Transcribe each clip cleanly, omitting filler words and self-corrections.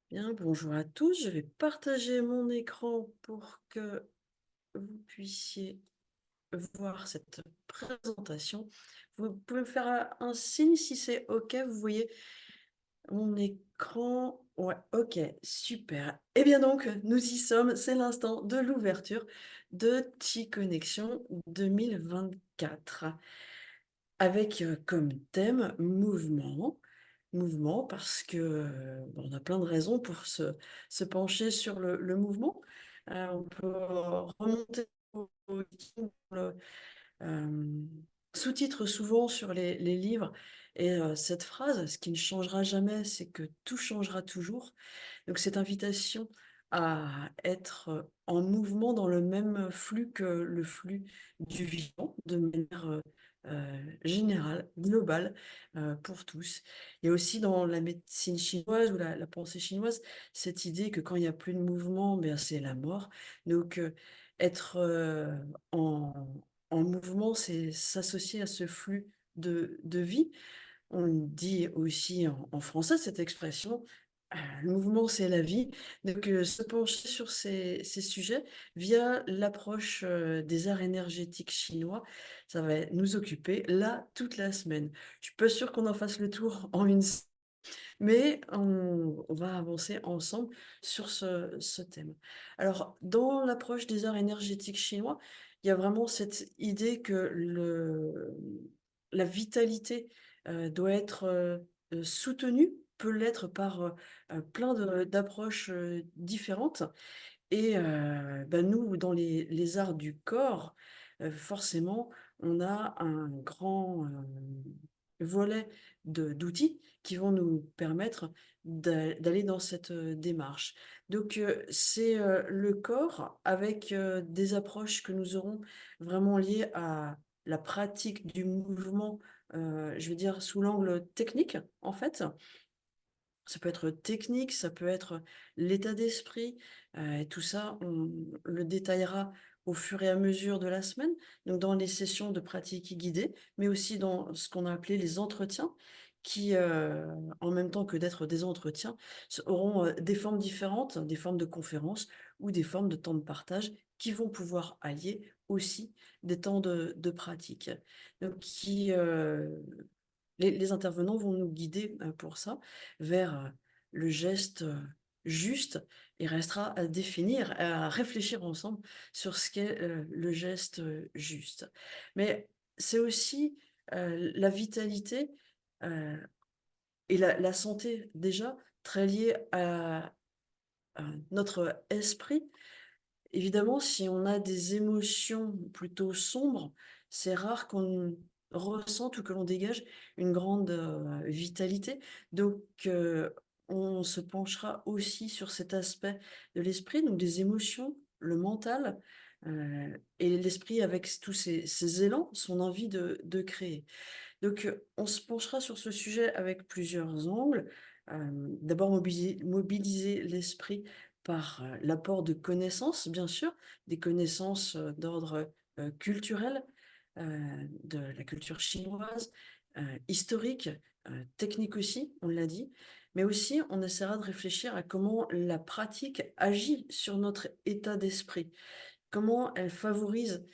Bien, bonjour à tous. Je vais partager mon écran pour que vous puissiez voir cette présentation. Vous pouvez me faire un signe si c'est OK. Vous voyez mon écran? Ouais, OK, super. Eh bien donc, nous y sommes. C'est l'instant de l'ouverture de T-Connexion 2024 avec comme thème mouvement. Mouvement parce que, on a plein de raisons pour se pencher sur le mouvement. On peut remonter au le, sous-titre souvent sur les livres et cette phrase: «Ce qui ne changera jamais, c'est que tout changera toujours». Donc cette invitation à être, en mouvement dans le même flux que le flux du vivant, de manière, générale, globale, pour tous. Il y a aussi dans la médecine chinoise ou la pensée chinoise, cette idée que quand il y a plus de mouvement, bien c'est la mort. Donc, être, en mouvement, c'est s'associer à ce flux de vie. On dit aussi en français cette expression, le mouvement c'est la vie. Donc se pencher sur ces sujets via l'approche, des arts énergétiques chinois, ça va nous occuper là toute la semaine. Je suis pas sûre qu'on en fasse le tour en une s mais on va avancer ensemble sur ce thème. Alors dans l'approche des arts énergétiques chinois, il y a vraiment cette idée que la vitalité, doit être, soutenue, peut l'être par, plein d'approches, différentes et nous, dans les arts du corps, forcément, on a un grand, volet d'outils qui vont nous permettre d'aller dans cette, démarche. Donc c'est, le corps avec, des approches que nous aurons vraiment liées à la pratique du mouvement, je veux dire sous l'angle technique, en fait. Ça peut être technique, ça peut être l'état d'esprit, et tout ça, on le détaillera au fur et à mesure de la semaine, donc dans les sessions de pratique guidée, mais aussi dans ce qu'on a appelé les entretiens qui, en même temps que d'être des entretiens, auront des formes différentes, des formes de conférences ou des formes de temps de partage qui vont pouvoir allier aussi des temps de pratique. Donc les intervenants vont nous guider, pour ça, vers, le geste, juste. Il restera à définir, à réfléchir ensemble sur ce qu'est, le geste, juste. Mais c'est aussi, la vitalité, heu et la santé déjà, très liée à notre esprit. Évidemment, si on a des émotions plutôt sombres, c'est rare qu'on ressente ou que l'on dégage une grande, vitalité. Donc, on se penchera aussi sur cet aspect de l'esprit, donc des émotions, le mental, et l'esprit avec tous ses élans, son envie de créer. Donc, on se penchera sur ce sujet avec plusieurs angles. D'abord mobiliser l'esprit par, l'apport de connaissances, bien sûr, des connaissances, d'ordre, culturel, de la culture chinoise, historique, technique aussi, on l'a dit. Mais aussi, on essaiera de réfléchir à comment la pratique agit sur notre état d'esprit. Comment elle favorise,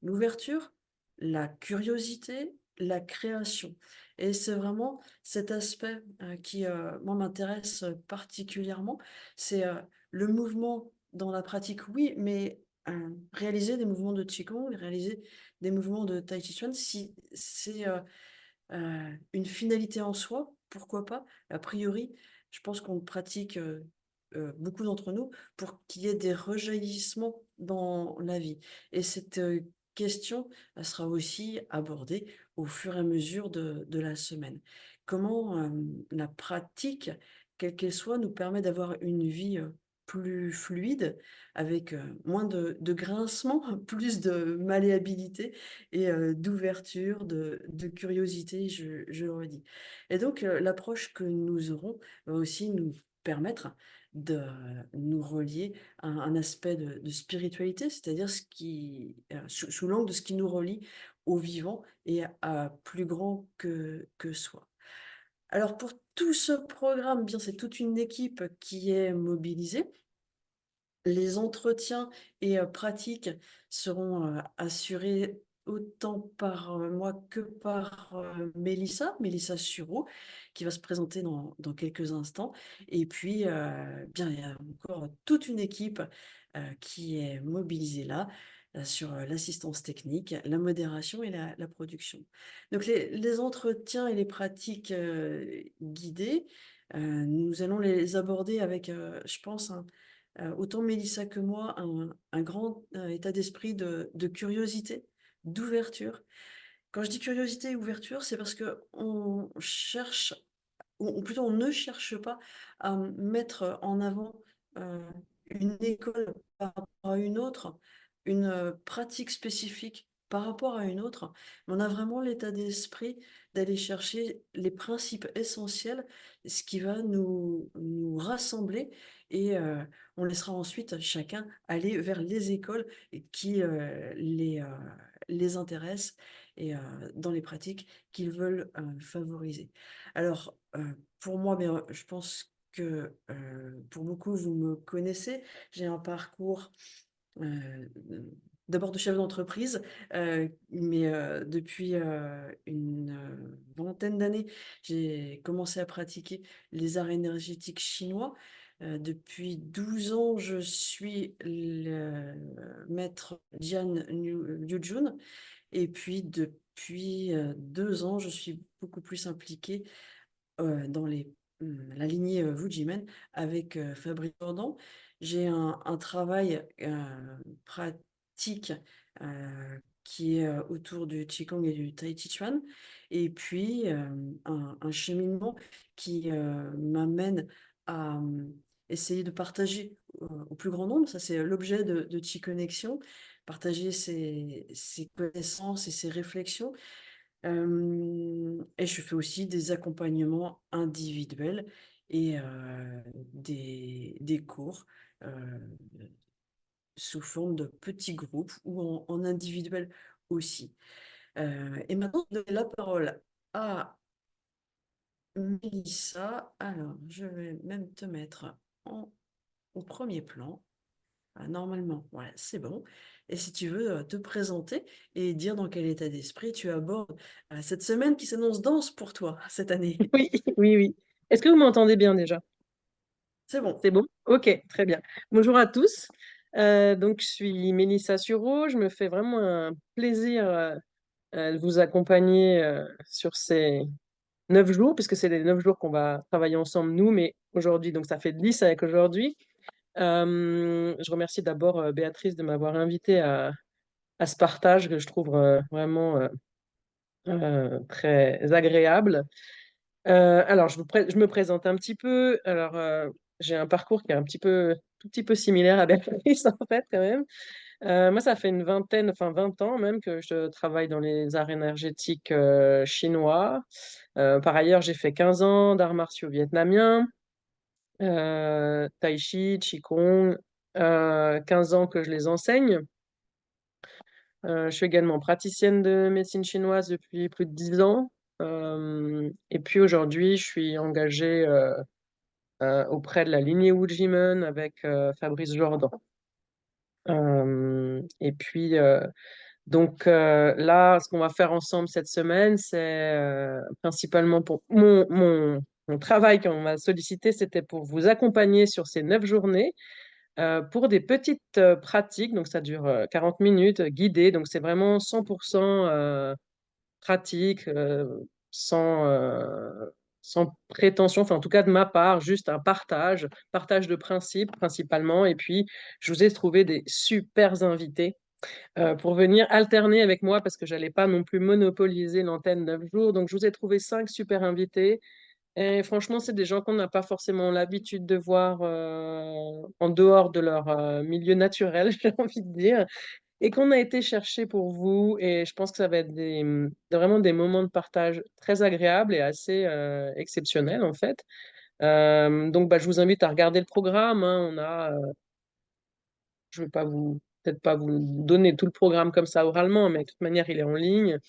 l'ouverture, la curiosité, la création et c'est vraiment cet aspect, qui, moi m'intéresse, particulièrement. C'est, le mouvement dans la pratique, oui, mais, réaliser des mouvements de qigong, réaliser des mouvements de tai chi chuan, si c'est, une finalité en soi, pourquoi pas? A priori, je pense qu'on pratique, beaucoup d'entre nous pour qu'il y ait des rejaillissements dans la vie et cette, question, elle sera aussi abordée au fur et à mesure de la semaine. Comment, la pratique, quelle qu'elle soit, nous permet d'avoir une vie, plus fluide avec, moins de grincements, plus de malléabilité et d'ouverture, de curiosité, je le redis. Et donc l'approche que nous aurons va aussi nous permettre de nous relier à un aspect de spiritualité, c'est-à-dire ce qui, sous l'angle de ce qui nous relie au vivant et à plus grand que soi. Alors pour tout ce programme, bien, c'est toute une équipe qui est mobilisée. Les entretiens et pratiques seront, assurés autant par, moi que par, Mélissa Sureau, qui va se présenter dans quelques instants. Et puis, bien, il y a encore toute une équipe, qui est mobilisée là, sur, l'assistance technique, la modération et la production. Donc les entretiens et les pratiques, guidées, nous allons les aborder avec, je pense, autant Mélissa que moi, un grand état d'esprit de curiosité, d'ouverture. Quand je dis curiosité et ouverture, c'est parce que on cherche, ou plutôt on ne cherche pas à mettre en avant euh, une école par rapport à une autre, une pratique spécifique par rapport à une autre, mais on a vraiment l'état d'esprit d'aller chercher les principes essentiels, ce qui va nous rassembler, et on laissera ensuite chacun aller vers les écoles qui les intéressent, et dans les pratiques qu'ils veulent favoriser. Alors, pour moi, bien, je pense que pour beaucoup, vous me connaissez. J'ai un parcours euh, d'abord de chef d'entreprise, mais depuis une vingtaine d'années, j'ai commencé à pratiquer les arts énergétiques chinois. Depuis 12 ans, je suis le maître Jian Liu Jun, et puis depuis 2 ans, je suis beaucoup plus impliquée dans la lignée Wujimen avec Fabrice Jordan. J'ai un travail pratique qui est autour du Qigong et du Tai Chi Chuan, et puis un cheminement qui m'amène à essayer de partager au plus grand nombre. Ça, c'est l'objet de Chi Connexion, partager ses connaissances et ses réflexions. Et je fais aussi des accompagnements individuels et des cours euh, sous forme de petits groupes ou en individuel aussi. Et maintenant, je donne la parole à Mélissa. Alors, je vais même te mettre au premier plan. Ah, normalement, voilà, c'est bon. Et si tu veux te présenter et dire dans quel état d'esprit tu abordes cette semaine qui s'annonce dense pour toi cette année. Oui, oui, oui. Est-ce que vous m'entendez bien déjà? C'est bon. C'est bon? Ok, très bien. Bonjour à tous. Donc, je suis Mélissa Sureau. Je me fais vraiment un plaisir de vous accompagner sur ces 9 jours, puisque c'est les 9 jours qu'on va travailler ensemble, nous, mais aujourd'hui, donc ça fait 10 avec aujourd'hui. Je remercie d'abord Béatrice de m'avoir invité à ce partage que je trouve vraiment très agréable. Alors, je me présente un petit peu. Alors, j'ai un parcours qui est un petit peu, tout petit peu similaire à Béatrice, en fait, quand même. Moi, ça fait une vingtaine, enfin 20 ans même que je travaille dans les arts énergétiques chinois. Par ailleurs, j'ai fait 15 ans d'arts martiaux vietnamiens, tai chi, qigong, 15 ans que je les enseigne. Je suis également praticienne de médecine chinoise depuis plus de 10 ans. Et puis aujourd'hui, je suis engagée auprès de la lignée Wujimen avec Fabrice Jordan. Et puis, là, ce qu'on va faire ensemble cette semaine, c'est principalement pour mon travail qu'on m'a sollicité, c'était pour vous accompagner sur ces 9 journées pour des petites pratiques. Donc, ça dure 40 minutes, guidées. Donc, c'est vraiment 100% pratique, sans prétention, enfin en tout cas de ma part, juste un partage de principes principalement. Et puis, je vous ai trouvé des super invités pour venir alterner avec moi parce que j'allais pas non plus monopoliser l'antenne 9 jours. Donc, je vous ai trouvé 5 super invités. Et franchement, c'est des gens qu'on n'a pas forcément l'habitude de voir en dehors de leur milieu naturel, j'ai envie de dire, et qu'on a été chercher pour vous. Et je pense que ça va être vraiment des moments de partage très agréables et assez exceptionnels, en fait. Donc, bah, je vous invite à regarder le programme, hein. Je vais pas vous peut-être pas vous donner tout le programme comme ça oralement, mais de toute manière, il est en ligne.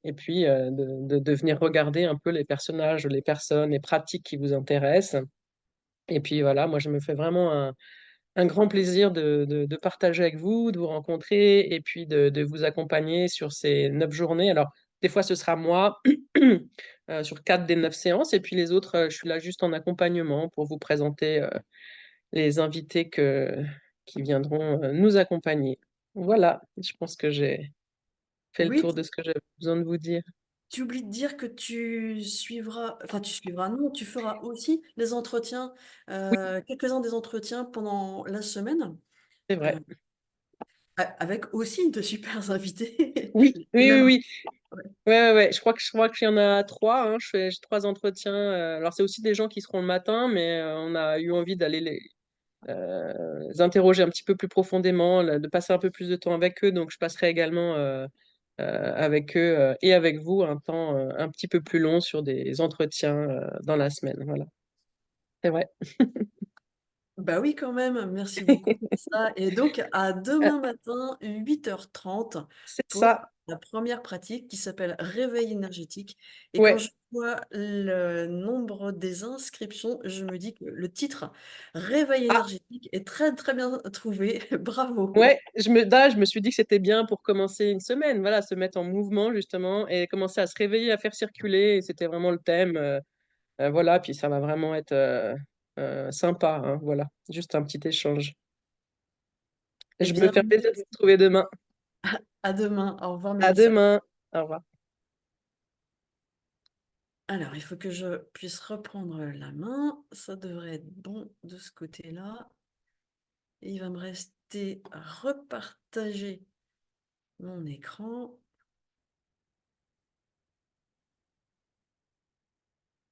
Et puis, de venir regarder un peu les personnages, les personnes, les pratiques qui vous intéressent. Et puis voilà, moi, je me fais vraiment un grand plaisir de partager avec vous, de vous rencontrer et puis de vous accompagner sur ces 9 journées. Alors, des fois, ce sera moi sur 4 des 9 séances et puis les autres, je suis là juste en accompagnement pour vous présenter les invités qui viendront nous accompagner. Voilà, je pense que j'ai fait le Oui, tour de ce que j'avais besoin de vous dire. tu oublies de dire que tu suivras, non, tu feras aussi les entretiens, Oui, quelques-uns des entretiens pendant la semaine, c'est euh, vrai. avec aussi de super invités, Oui, les oui, oui, mêmes. oui. Ouais. Ouais, ouais, ouais. Je crois qu'il y en a 3. Hein. J'ai 3 entretiens. Alors, c'est aussi des gens qui seront le matin, mais on a eu envie d'aller les interroger un petit peu plus profondément, là, de passer un peu plus de temps avec eux. Donc, je passerai également avec eux et avec vous un temps un petit peu plus long sur des entretiens dans la semaine. Voilà, c'est vrai. Bah oui, quand même, merci beaucoup pour ça. Et donc, à demain matin, 8h30, C'est pour ça. la première pratique qui s'appelle Réveil énergétique. Et quand Ouais. je vois le nombre des inscriptions, je me dis que le titre Réveil Ah, énergétique est très très bien trouvé. Bravo. ouais, je me suis dit que c'était bien pour commencer une semaine, voilà, se mettre en mouvement justement et commencer à se réveiller, à faire circuler. Et c'était vraiment le thème. Voilà, puis ça va vraiment être sympa, hein, voilà, juste un petit échange. Eh Je me bien, fais plaisir de vous retrouver demain. à demain. Au revoir, À Mélissa. demain. Au revoir. Alors, il faut que je puisse reprendre la main. Ça devrait être bon de ce côté-là. Et il va me rester à repartager mon écran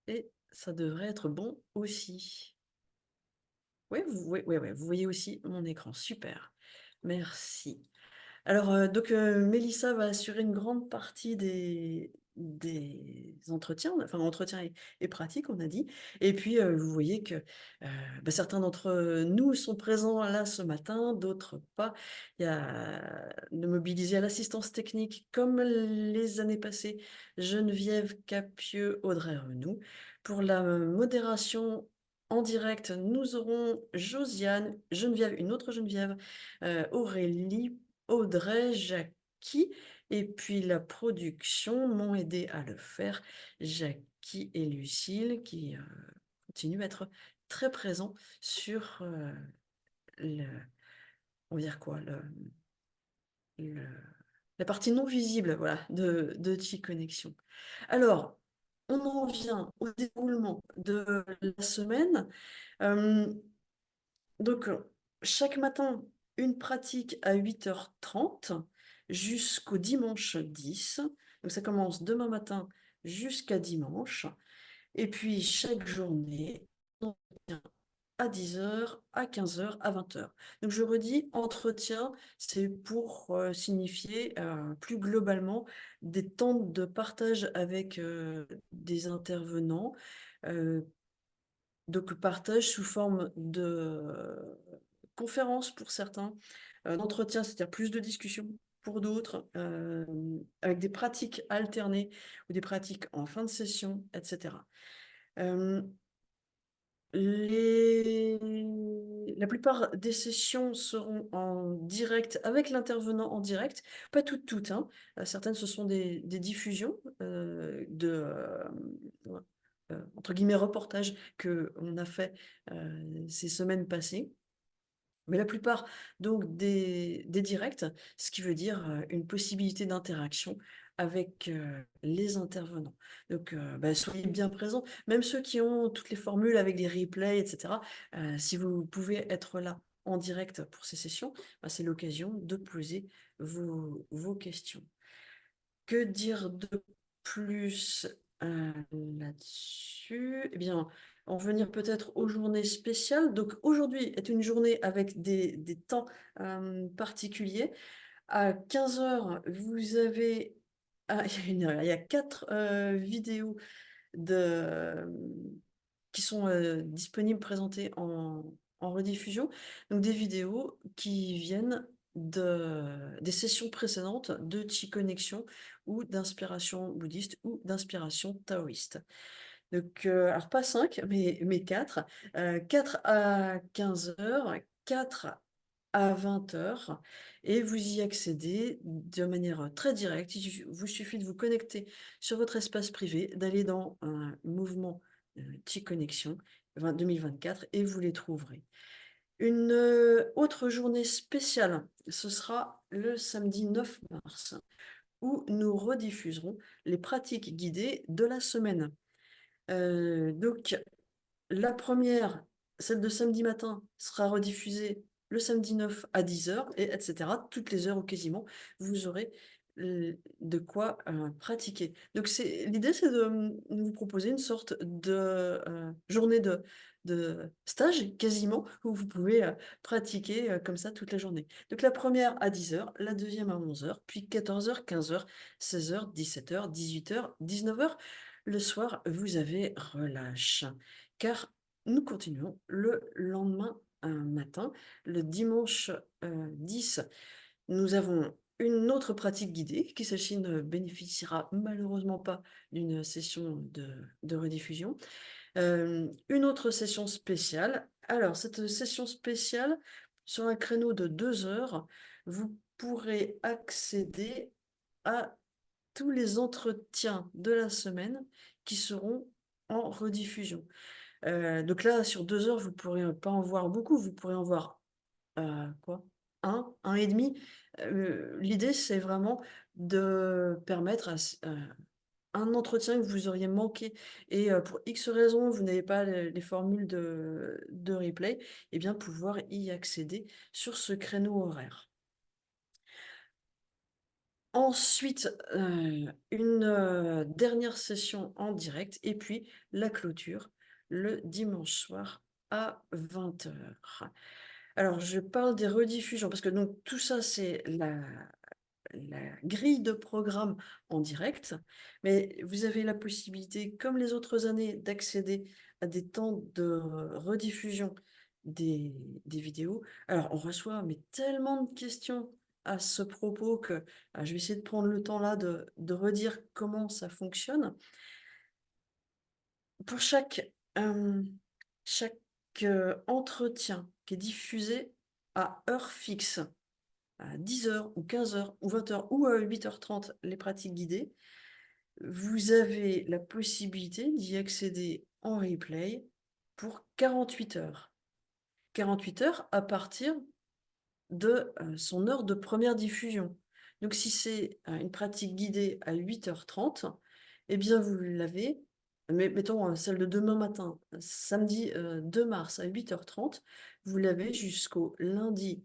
et ça devrait être bon aussi. Oui, vous voyez aussi mon écran. Super. Merci. Alors, donc, Mélissa va assurer une grande partie des entretiens, enfin entretiens et pratiques, on a dit. Et puis, vous voyez que bah, certains d'entre nous sont présents là ce matin, d'autres pas. Il y a de mobiliser à l'assistance technique, comme les années passées, Geneviève Capieux, Audrey Renoux. Pour la modération en direct, nous aurons Josiane, Geneviève, une autre Geneviève, Aurélie, Audrey, Jackie, et puis la production m'ont aidé à le faire, Jackie et Lucille, qui continuent à être très présents sur le, on va dire quoi, le- la partie non visible, voilà, de T-Connexion. Alors, on en vient au déroulement de la semaine. Euh, Donc, chaque matin, une pratique à 8h30 jusqu'au dimanche 10. Donc, ça commence demain matin jusqu'à dimanche. Et puis, chaque journée, entretien à 10h, à 15h, à 20h. Donc, je redis, entretien, c'est pour signifier plus globalement des temps de partage avec des intervenants. euh, donc, partage sous forme de conférence pour certains, d'entretien, c'est-à-dire plus de discussions pour d'autres, avec des pratiques alternées ou des pratiques en fin de session, etc. Euh, la plupart des sessions seront en direct avec l'intervenant en direct, pas toutes, hein. Certaines ce sont des diffusions entre guillemets reportages que on a fait ces semaines passées. Mais la plupart donc des directs, ce qui veut dire une possibilité d'interaction avec les intervenants. Donc bah, soyez bien présents, même ceux qui ont toutes les formules avec les replays, etc. Si vous pouvez être là en direct pour ces sessions, bah, c'est l'occasion de poser vos questions. Que dire de plus là-dessus? Eh bien, en venir peut-être aux journées spéciales. Donc aujourd'hui est une journée avec des temps particuliers. À 15 heures, vous avez... Ah, il y a il y a 4 vidéos de, qui sont disponibles, présentées en rediffusion. Donc des vidéos qui viennent des sessions précédentes de Qi Connexion ou d'inspiration bouddhiste ou d'inspiration taoïste. Donc, alors pas 5, mais 4. 4 à 15 heures, 4 à 20 heures, et vous y accédez de manière très directe. Il vous suffit de vous connecter sur votre espace privé, d'aller dans un mouvement Qi Connexion 2024 et vous les trouverez. Une autre journée spéciale, ce sera le samedi 9 mars, où nous rediffuserons les pratiques guidées de la semaine. Donc, la première, celle de samedi matin, sera rediffusée le samedi 9 à 10 heures, et etc. Toutes les heures ou quasiment, vous aurez de quoi pratiquer. Donc l'idée, c'est de vous proposer une sorte de journée de stage, quasiment, où vous pouvez pratiquer comme ça toute la journée. Donc la première à 10 heures, la deuxième à 11 heures, puis 14 heures, 15 heures, 16 heures, 17 heures, 18 heures, 19 heures. Le soir, vous avez relâche, car nous continuons le lendemain matin, le dimanche 10. Nous avons une autre pratique guidée qui, celle-ci, ne bénéficiera malheureusement pas d'une session de rediffusion. Une autre session spéciale. Alors, cette session spéciale, sur un créneau de 2 heures, vous pourrez accéder à tous les entretiens de la semaine qui seront en rediffusion. Donc là, sur 2 heures, vous ne pourrez pas en voir beaucoup, vous pourrez en voir quoi? Un et demi. L'idée, c'est vraiment de permettre un entretien que vous auriez manqué et pour X raisons, vous n'avez pas les formules de replay, et bien pouvoir y accéder sur ce créneau horaire. Ensuite, une dernière session en direct et puis la clôture le dimanche soir à 20 heures. Alors, je parle des rediffusions parce que donc tout ça, c'est la grille de programme en direct, mais vous avez la possibilité, comme les autres années, d'accéder à des temps de rediffusion des vidéos. Alors, on reçoit mais tellement de questions à ce propos que je vais essayer de prendre le temps là de redire comment ça fonctionne. Pour chaque entretien qui est diffusé à heure fixe, à 10 heures ou 15 heures ou 20 heures ou à 8h30, les pratiques guidées, vous avez la possibilité d'y accéder en replay pour 48 heures. 48 heures à partir de son heure de première diffusion. Donc si c'est une pratique guidée à 8h30, eh bien vous l'avez, mais mettons celle de demain matin, samedi 2 mars à 8h30, vous l'avez jusqu'au lundi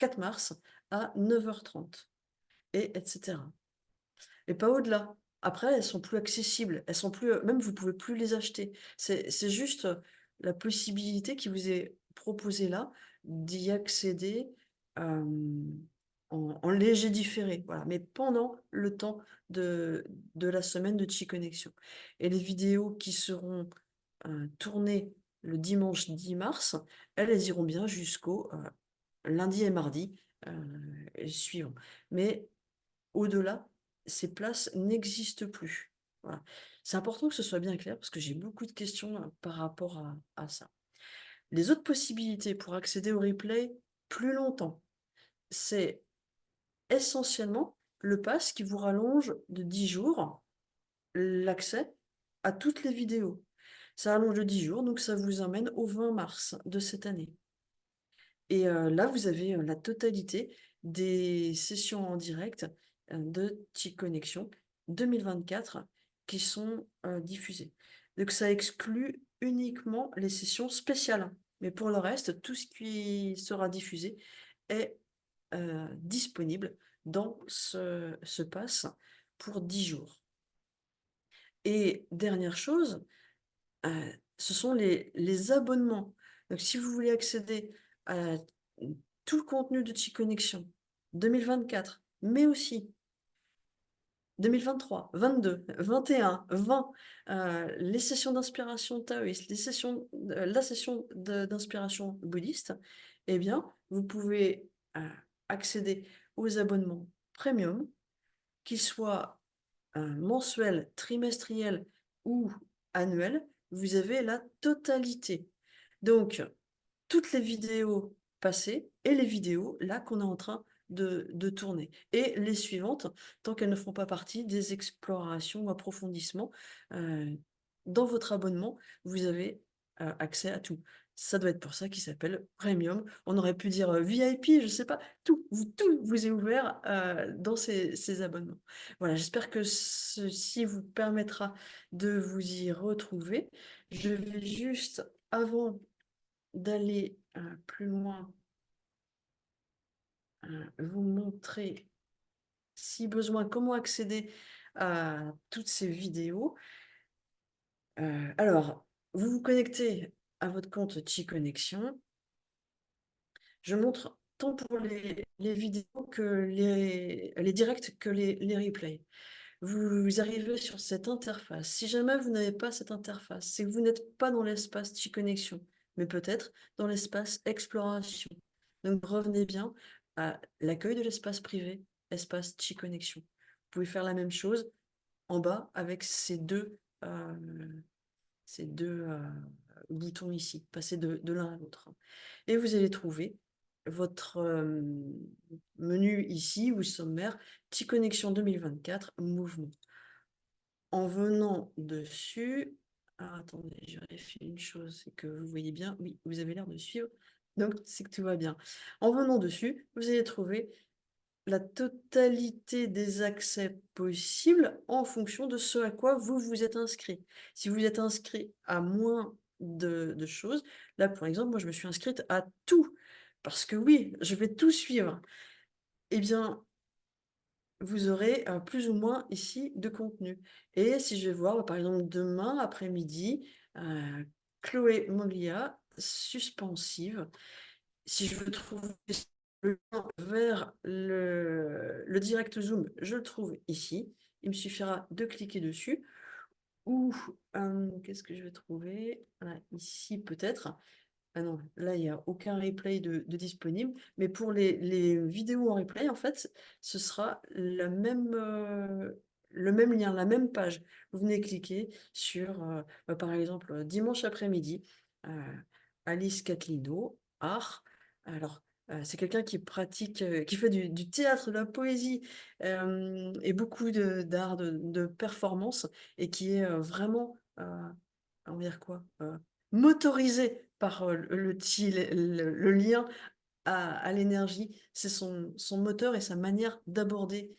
4 mars à 9h30, et etc. Et pas au-delà. Après, elles sont plus accessibles, elles sont plus, même vous pouvez plus les acheter. C'est juste la possibilité qui vous est proposée là d'y accéder en léger différé, voilà, mais pendant le temps de la semaine de Qi Connexion. Et les vidéos qui seront tournées le dimanche 10 mars, elles iront bien jusqu'au lundi et mardi suivant. Mais au-delà, ces places n'existent plus. Voilà. C'est important que ce soit bien clair parce que j'ai beaucoup de questions par rapport à ça. Les autres possibilités pour accéder au replay plus longtemps, c'est essentiellement le pass qui vous rallonge de 10 jours l'accès à toutes les vidéos. Ça rallonge de 10 jours, donc ça vous emmène au 20 mars de cette année. Et là, vous avez la totalité des sessions en direct de Qi Connexion 2024 qui sont diffusées. Donc ça exclut uniquement les sessions spéciales. Mais pour le reste, tout ce qui sera diffusé est disponible dans ce pass pour 10 jours. Et dernière chose, ce sont les abonnements. Donc, si vous voulez accéder à tout le contenu de Qi Connexion 2024, mais aussi 2023, 22, 21, 20, les sessions d'inspiration taoïste, la session d'inspiration bouddhiste, eh bien, vous pouvez accéder aux abonnements premium, qu'ils soient mensuels, trimestriels ou annuels, vous avez la totalité. Donc, toutes les vidéos passées et les vidéos là qu'on est en train de tourner. Et les suivantes, tant qu'elles ne font pas partie des explorations ou approfondissements, dans votre abonnement, vous avez accès à tout. Ça doit être pour ça qu'il s'appelle premium. On aurait pu dire VIP, je sais pas, tout vous est ouvert dans ces abonnements. Voilà, j'espère que ceci vous permettra de vous y retrouver. Je vais juste, avant d'aller plus loin, vous montrer, si besoin, comment accéder à toutes ces vidéos. Alors, vous vous connectez à votre compte Connexion. Je montre tant pour les vidéos que les directs que les replays. Vous arrivez sur cette interface. Si jamais vous n'avez pas cette interface, c'est que vous n'êtes pas dans l'espace Connexion, mais peut-être dans l'espace exploration. Donc revenez bien à l'accueil de l'espace privé, espace Connexion. Vous pouvez faire la même chose en bas avec ces deux boutons ici, passer de l'un à l'autre. Et vous allez trouver votre menu ici ou sommaire, Connexion 2024, mouvement. En venant dessus, attendez, je vérifie une chose, c'est que vous voyez bien, oui, vous avez l'air de suivre, donc c'est que tout va bien. En venant dessus, vous allez trouver la totalité des accès possibles en fonction de ce à quoi vous vous êtes inscrit. Si vous êtes inscrit à moins de choses, là par exemple, moi je me suis inscrite à tout, parce que oui, je vais tout suivre. Eh bien, vous aurez plus ou moins ici de contenu. Et si je vais voir, par exemple, demain après-midi, Chloé Moglia, suspensive, si je veux trouver le lien vers le direct Zoom, je le trouve ici. Il me suffira de cliquer dessus. Ou qu'est-ce que je vais trouver? Voilà, ici peut-être. Ah non, là, il n'y a aucun replay de disponible. Mais pour les vidéos en replay, en fait, ce sera le même lien, la même page. Vous venez cliquer sur, par exemple, dimanche après-midi, Alice Catlino, art. Alors, c'est quelqu'un qui pratique, qui fait du théâtre, de la poésie et beaucoup d'art, de performance et qui est vraiment, on va dire quoi? Motorisé par le lien à l'énergie. C'est son moteur et sa manière d'aborder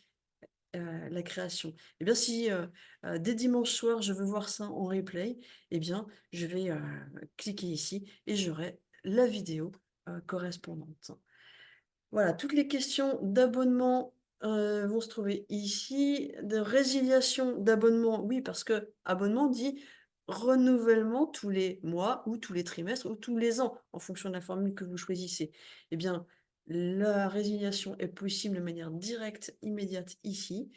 la création. Et bien, si dès dimanche soir, je veux voir ça en replay, eh bien, je vais cliquer ici et j'aurai la vidéo correspondante. Voilà, toutes les questions d'abonnement vont se trouver ici. De résiliation d'abonnement, oui, parce que abonnement dit renouvellement tous les mois ou tous les trimestres ou tous les ans, en fonction de la formule que vous choisissez. Eh bien, la résiliation est possible de manière directe, immédiate ici.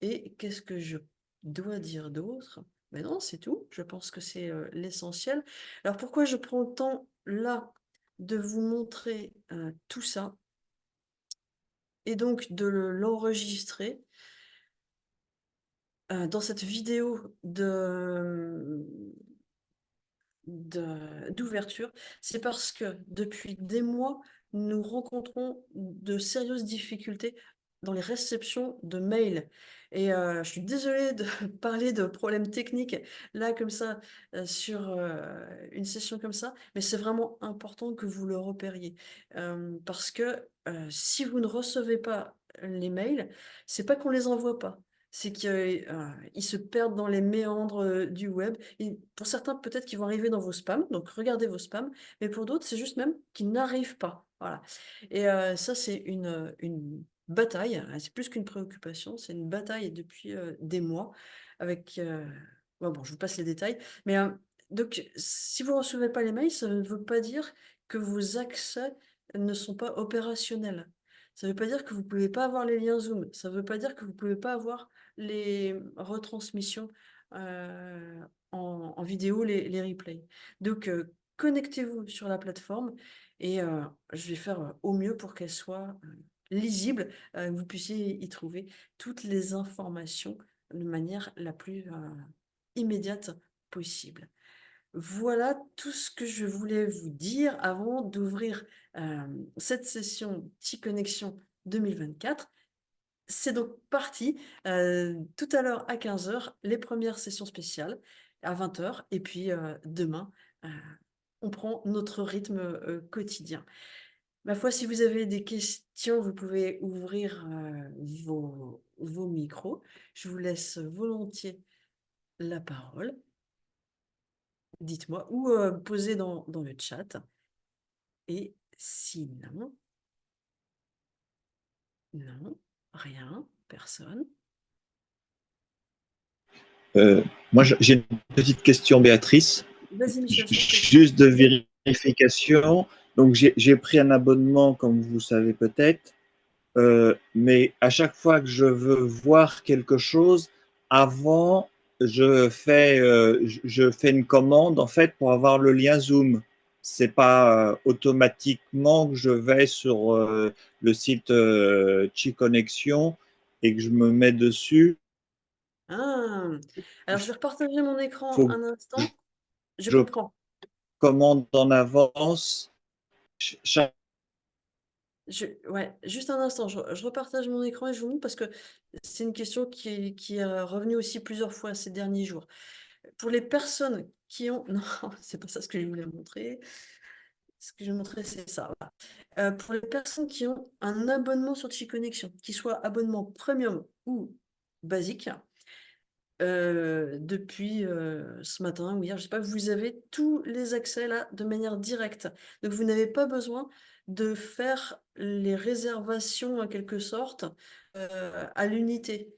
Et qu'est-ce que je dois dire d'autre? Mais non, c'est tout. Je pense que c'est l'essentiel. Alors pourquoi je prends le temps là de vous montrer tout ça? Et donc de l'enregistrer dans cette vidéo d'ouverture, c'est parce que depuis des mois, nous rencontrons de sérieuses difficultés dans les réceptions de mails. Et je suis désolée de parler de problèmes techniques là comme ça sur une session comme ça, mais c'est vraiment important que vous le repériez. Parce que si vous ne recevez pas les mails, c'est pas qu'on les envoie pas. C'est qu'ils se perdent dans les méandres du web. Et pour certains, peut-être qu'ils vont arriver dans vos spams, donc regardez vos spams, mais pour d'autres, c'est juste même qu'ils n'arrivent pas. Voilà. Et ça, c'est une bataille, c'est plus qu'une préoccupation, c'est une bataille depuis des mois avec... bon, je vous passe les détails, mais donc, si vous ne recevez pas les mails, ça ne veut pas dire que vos accès ne sont pas opérationnels. Ça ne veut pas dire que vous ne pouvez pas avoir les liens Zoom. Ça ne veut pas dire que vous ne pouvez pas avoir les retransmissions en vidéo, les replays. Donc, connectez-vous sur la plateforme et je vais faire, au mieux pour qu'elle soit, lisible, que vous puissiez y trouver toutes les informations de manière la plus, immédiate possible. Voilà tout ce que je voulais vous dire avant d'ouvrir, cette session T-Connexion 2024. C'est donc parti, tout à l'heure à 15 heures, les premières sessions spéciales à 20 heures, et puis, demain, heu, on prend notre rythme, quotidien. Ma foi, si vous avez des questions, vous pouvez ouvrir, vos micros. Je vous laisse volontiers la parole. Dites-moi ou, posez dans le chat, et sinon non, rien, personne. Moi, j'ai une petite question, Béatrice, Vas-y Michel, je t'en prie. juste de vérification. Donc, j'ai pris un abonnement, comme vous savez peut-être, mais à chaque fois que je veux voir quelque chose, avant, je fais une commande en fait pour avoir le lien Zoom. C'est pas automatiquement que je vais sur le site Chi Connexion et que je me mets dessus. Ah! Alors je vais repartager mon Il écran faut un que instant. Je je comprends. commande en avance. Chaque... Ouais, juste un instant, je repartage mon écran et je vous montre parce que c'est une question qui est revenue aussi plusieurs fois ces derniers jours. Pour les personnes qui ont non, c'est pas ça ce que je voulais montrer. Ce que je vais montrer, c'est ça, voilà. Pour les personnes qui ont un abonnement sur Connexion, qu'il soit abonnement premium ou basique, depuis, ce matin ou hier, je sais pas, vous avez tous les accès là de manière directe. Donc vous n'avez pas besoin de faire les réservations en quelque sorte, à l'unité.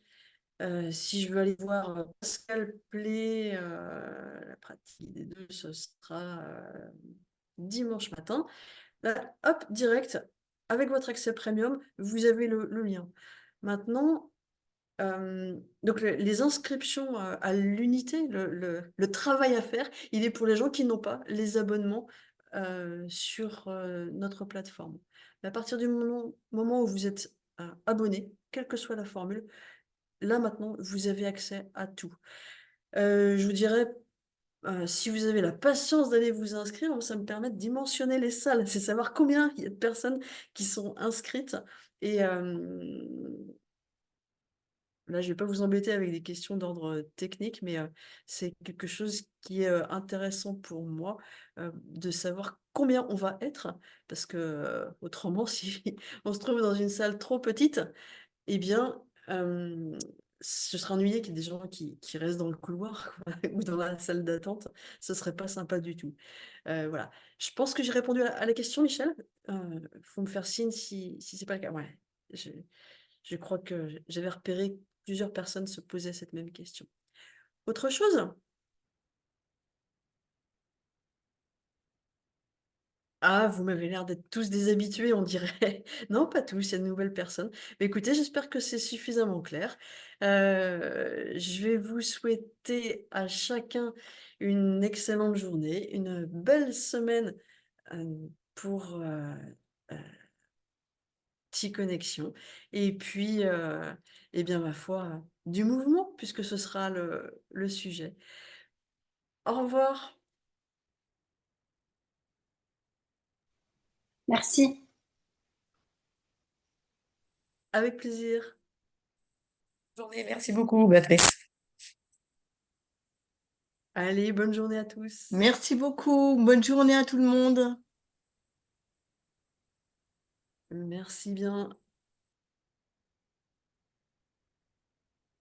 Si je veux aller voir, Pascal Play, la pratique des 2, ce sera, dimanche matin. Là, hop, direct, avec votre accès premium, vous avez le lien. Maintenant, donc les inscriptions, à l'unité, le travail à faire, il est pour les gens qui n'ont pas les abonnements, sur, notre plateforme. Mais à partir du moment où vous êtes, abonné, quelle que soit la formule, là maintenant, vous avez accès à tout. Je vous dirais, si vous avez la patience d'aller vous inscrire, moi ça me permet de dimensionner les salles, c'est savoir combien il y a de personnes qui sont inscrites, et là, je vais pas vous embêter avec des questions d'ordre, technique, mais, c'est quelque chose qui est, intéressant pour moi, de savoir combien on va être. Parce que, autrement, si on se trouve dans une salle trop petite, eh bien, ce sera ennuyé qu'il y ait des gens qui restent dans le couloir, quoi, ou dans la salle d'attente. Ce serait pas sympa du tout. Voilà. Je pense que j'ai répondu à la question, Michel. Faut me faire signe si c'est pas le cas. Ouais, je crois que j'avais repéré que plusieurs personnes se posaient cette même question. Autre chose? Ah, vous m'avez l'air d'être tous des habitués, on dirait. Non, pas tous, il y a de nouvelles personnes. Mais écoutez, j'espère que c'est suffisamment clair. Je vais vous souhaiter à chacun une excellente journée, une belle semaine, pour, heu, Connexion, et puis, eh bien, ma foi, du mouvement puisque ce sera le sujet. Au revoir, Merci. avec plaisir. Journée, merci beaucoup, Béatrice. Allez, bonne journée à tous. Merci beaucoup. Bonne journée à tout le monde. Merci bien.